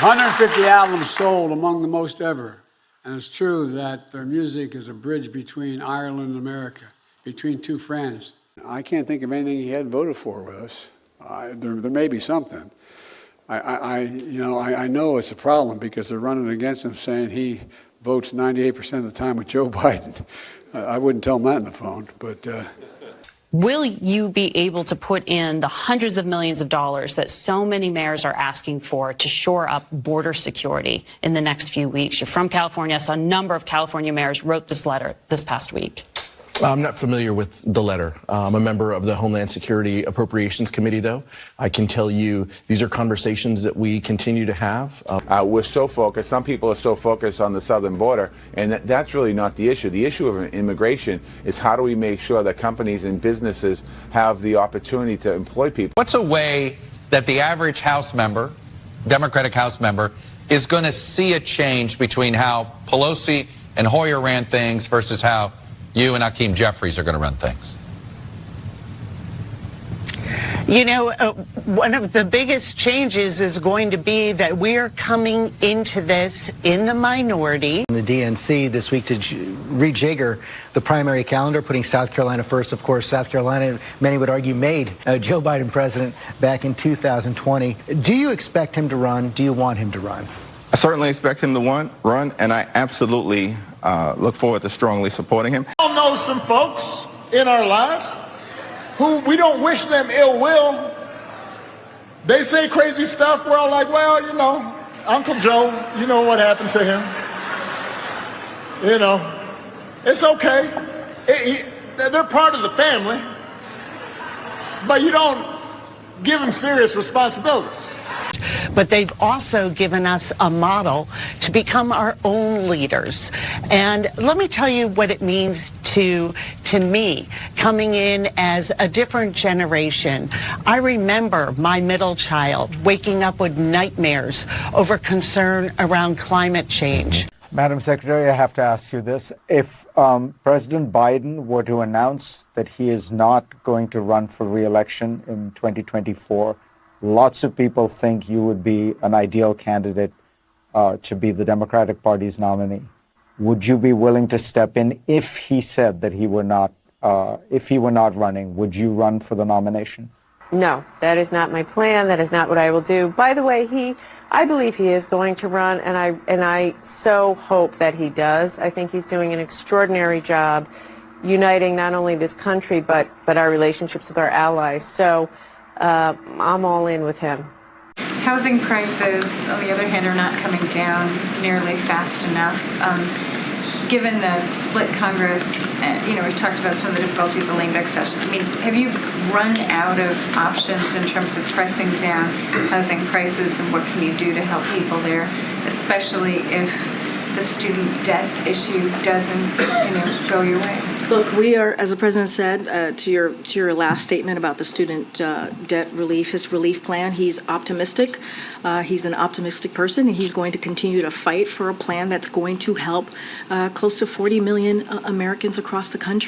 150 albums sold, among the most ever. And it's true that their music is a bridge between Ireland and America, between two friends. I can't think of anything he hadn't voted for with us. There may be something. I know it's a problem because they're running against him, saying he votes 98% of the time with Joe Biden. I wouldn't tell him that on the phone, but... Will you be able to put in the hundreds of millions of dollars that so many mayors are asking for to shore up border security in the next few weeks? You're from California, so a number of California mayors wrote this letter this past week. I'm not familiar with the letter. I'm a member of the Homeland Security Appropriations Committee, though. I can tell you these are conversations that we continue to have. We're so focused, some people are so focused on the southern border, and that's really not the issue. The issue of immigration is how do we make sure that companies and businesses have the opportunity to employ people. What's a way that the average House member, Democratic House member, is going to see a change between how Pelosi and Hoyer ran things versus how you and Hakeem Jeffries are going to run things? You know, one of the biggest changes is going to be that we are coming into this in the minority. The DNC this week to rejigger the primary calendar, putting South Carolina first. Of course, South Carolina, many would argue, made Joe Biden president back in 2020. Do you expect him to run? Do you want him to run? I certainly expect him to run, and I absolutely look forward to strongly supporting him. We all know some folks in our lives who we don't wish them ill will. They say crazy stuff. We're all like, well, you know, Uncle Joe, you know what happened to him. You know, it's okay. They're part of the family, but you don't give them serious responsibilities. But they've also given us a model to become our own leaders. And let me tell you what it means to me coming in as a different generation. I remember my middle child waking up with nightmares over concern around climate change. Madam Secretary, I have to ask you this. If President Biden were to announce that he is not going to run for re-election in 2024, lots of people think you would be an ideal candidate to be the Democratic Party's nominee. Would you be willing to step in if he said that he were not running? Would you run for the nomination? No, that is not my plan. That is not what I will do. By the way, I believe he is going to run, and I so hope that he does. I think he's doing an extraordinary job uniting not only this country but our relationships with our allies. So I'm all in with him. Housing prices, on the other hand, are not coming down nearly fast enough. Given the split Congress, we've talked about some of the difficulty with the lame duck session. I mean, have you run out of options in terms of pressing down housing prices, and what can you do to help people there, especially if the student debt issue doesn't, go your way? Look, we are, as the president said, to your last statement about the student debt relief, his relief plan, he's optimistic. He's an optimistic person, and he's going to continue to fight for a plan that's going to help close to 40 million Americans across the country.